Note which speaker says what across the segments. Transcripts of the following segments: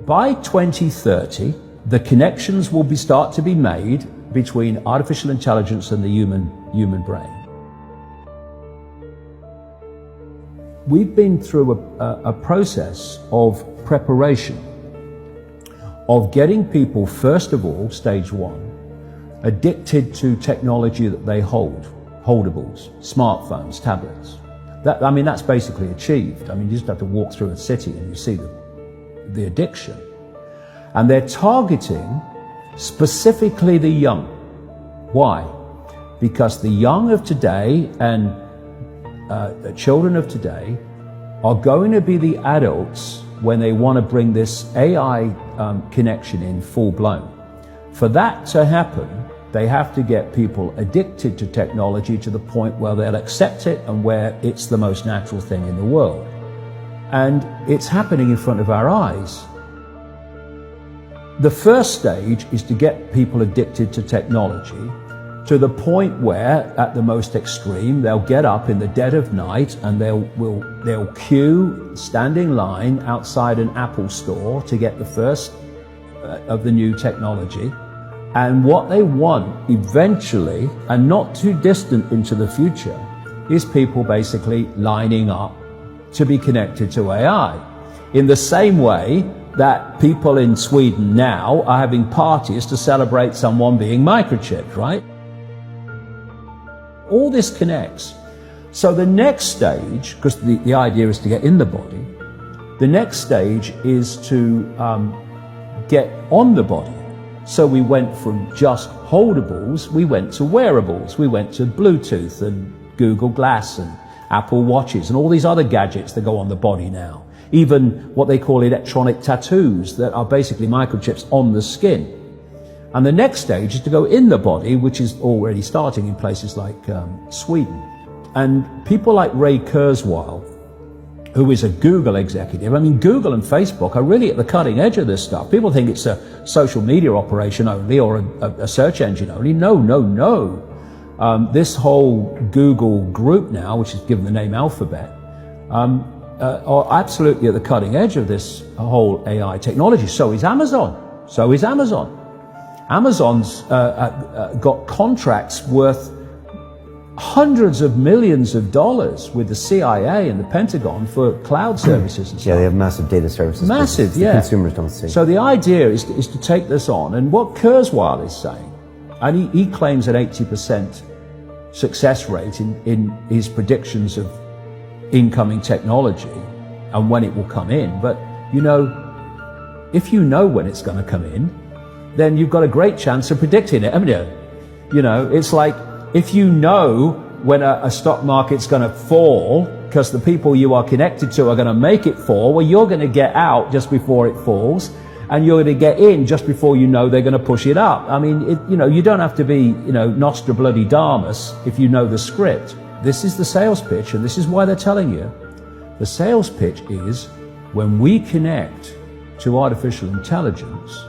Speaker 1: by 2030, the connections will start to be made between artificial intelligence and the human brain. We've been through a process of preparation, of getting people, first of all, stage one, addicted to technology that they hold, holdables, smartphones, tablets. That's basically achieved. You just have to walk through a city and you see the addiction. And they're targeting specifically the young. Why? Because the young of today and the children of today are going to be the adults when they want to bring this AI connection in full blown. For that to happen, they have to get people addicted to technology to the point where they'll accept it and where it's the most natural thing in the world. And it's happening in front of our eyes. The first stage is to get people addicted to technology to the point where, at the most extreme, they'll get up in the dead of night and they'll queue, stand in line outside an Apple store to get the first of the new technology. And what they want eventually, and not too distant into the future, is people basically lining up to be connected to AI. In the same way that people in Sweden now are having parties to celebrate someone being microchipped, right? All this connects. So the next stage, because the idea is to get in the body, the next stage is to get on the body. So we went from just holdables, we went to wearables, we went to Bluetooth and Google Glass and Apple Watches and all these other gadgets that go on the body now. Even what they call electronic tattoos that are basically microchips on the skin. And the next stage is to go in the body, which is already starting in places like Sweden. And people like Ray Kurzweil, who is a Google executive. Google and Facebook are really at the cutting edge of this stuff. People think it's a social media operation only or a search engine only. No. This whole Google group now, which is given the name Alphabet, are absolutely at the cutting edge of this whole AI technology. So is Amazon. Amazon's got contracts worth hundreds of millions of dollars with the CIA and the Pentagon for cloud services and stuff.
Speaker 2: Yeah, they have massive data services.
Speaker 1: Massive, yeah.
Speaker 2: Consumers don't see.
Speaker 1: So the idea is to take this on, and what Kurzweil is saying, and he claims an 80% success rate in his predictions of incoming technology and when it will come in. But if you know when it's going to come in, then you've got a great chance of predicting it, haven't you? It's like, if you know when a stock market's going to fall because the people you are connected to are going to make it fall, well, you're going to get out just before it falls, and you're going to get in just before you know they're going to push it up. You don't have to be, Nostradamus if you know the script. This is the sales pitch, and this is why they're telling you. The sales pitch is, when we connect to artificial intelligence,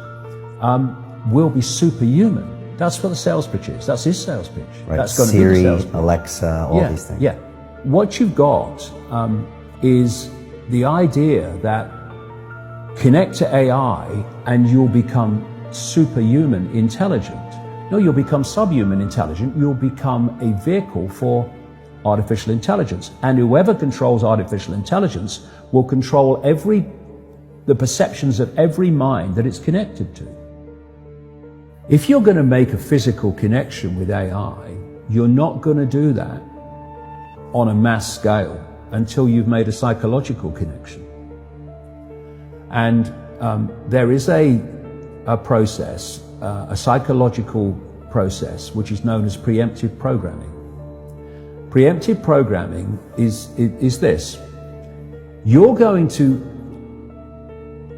Speaker 1: we'll be superhuman. That's what the sales pitch is. That's his sales pitch.
Speaker 2: Right.
Speaker 1: That's going
Speaker 2: Siri,
Speaker 1: to be the sales pitch.
Speaker 2: Alexa, all these things.
Speaker 1: Yeah. What you've got is the idea that connect to AI and you'll become superhuman intelligent. No, you'll become subhuman intelligent. You'll become a vehicle for artificial intelligence. And whoever controls artificial intelligence will control the perceptions of every mind that it's connected to. If you're going to make a physical connection with AI, you're not going to do that on a mass scale until you've made a psychological connection. And there is a process, a psychological process, which is known as preemptive programming. Preemptive programming is this. You're going to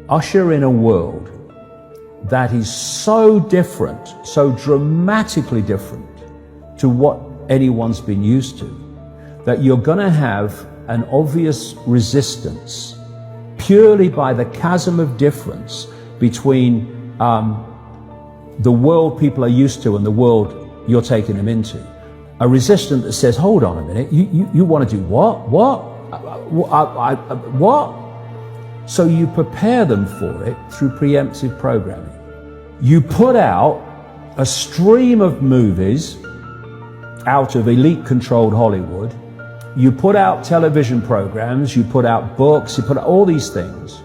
Speaker 1: usher in a world that is so different, so dramatically different to what anyone's been used to, that you're going to have an obvious resistance purely by the chasm of difference between the world people are used to and the world you're taking them into. A resistance that says, hold on a minute, you want to do what? What? So you prepare them for it through preemptive programming. You put out a stream of movies out of elite-controlled Hollywood. You put out television programs, you put out books, you put out all these things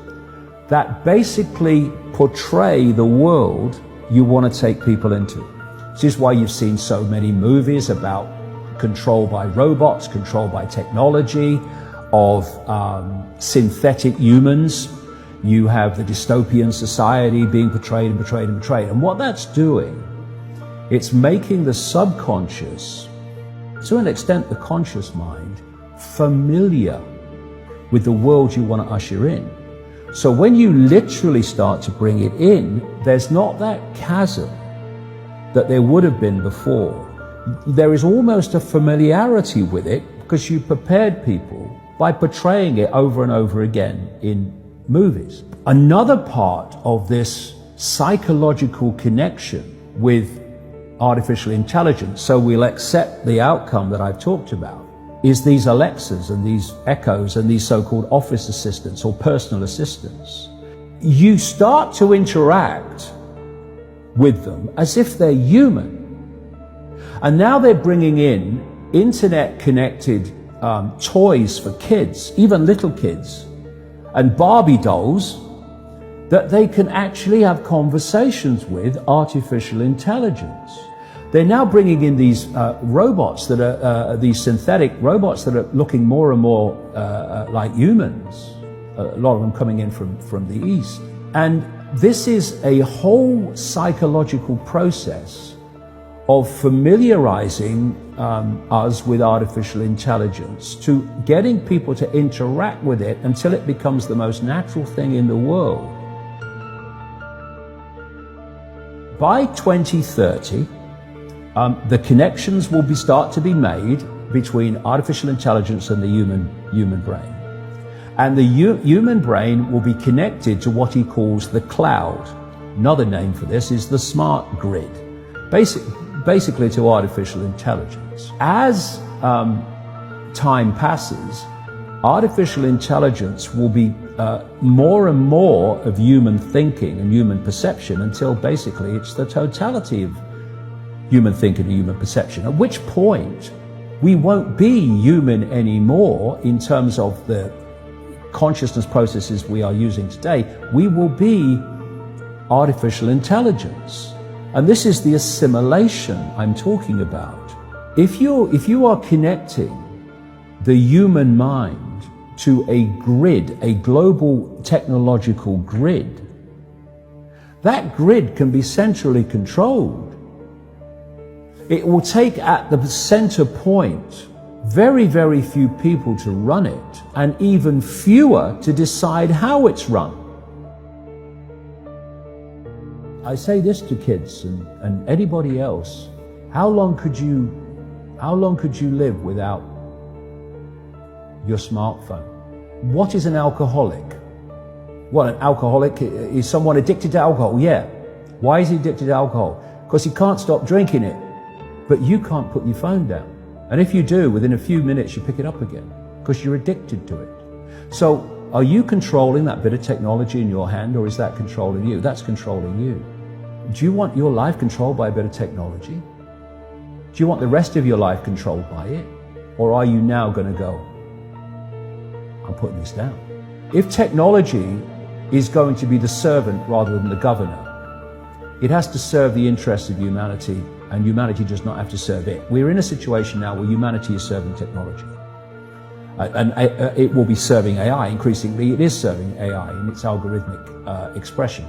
Speaker 1: that basically portray the world you want to take people into. This is why you've seen so many movies about control by robots, control by technology, of synthetic humans. You have the dystopian society being portrayed and portrayed and portrayed. And what that's doing, it's making the subconscious, to an extent the conscious mind, familiar with the world you want to usher in. So when you literally start to bring it in, there's not that chasm that there would have been before. There is almost a familiarity with it because you prepared people by portraying it over and over again in movies. Another part of this psychological connection with artificial intelligence, so we'll accept the outcome that I've talked about, is these Alexas and these Echoes and these so-called office assistants or personal assistants. You start to interact with them as if they're human. And now they're bringing in internet-connected toys for kids, even little kids, and Barbie dolls that they can actually have conversations with artificial intelligence. They're now bringing in these robots that are, these synthetic robots that are looking more and more like humans, a lot of them coming in from the East. And this is a whole psychological process of familiarizing us with artificial intelligence, to getting people to interact with it until it becomes the most natural thing in the world. By 2030, the connections will start to be made between artificial intelligence and the human brain. And the human brain will be connected to what he calls the cloud. Another name for this is the smart grid, basically to artificial intelligence. As time passes, artificial intelligence will be more and more of human thinking and human perception until basically it's the totality of human thinking and human perception, at which point we won't be human anymore in terms of the consciousness processes we are using today. We will be artificial intelligence. And this is the assimilation I'm talking about. If you are connecting the human mind to a grid, a global technological grid, that grid can be centrally controlled. It will take at the center point very, very few people to run it, and even fewer to decide how it's run. I say this to kids and anybody else: how long could you live without your smartphone? What is an alcoholic? What, an alcoholic is someone addicted to alcohol? Yeah. Why is he addicted to alcohol? Because he can't stop drinking it. But you can't put your phone down. And if you do, within a few minutes you pick it up again because you're addicted to it. So are you controlling that bit of technology in your hand, or is that controlling you? That's controlling you. Do you want your life controlled by a bit of technology? Do you want the rest of your life controlled by it? Or are you now going to go, I'm putting this down? If technology is going to be the servant rather than the governor, it has to serve the interests of humanity, and humanity does not have to serve it. We're in a situation now where humanity is serving technology. And it will be serving AI. Increasingly, it is serving AI in its algorithmic expression.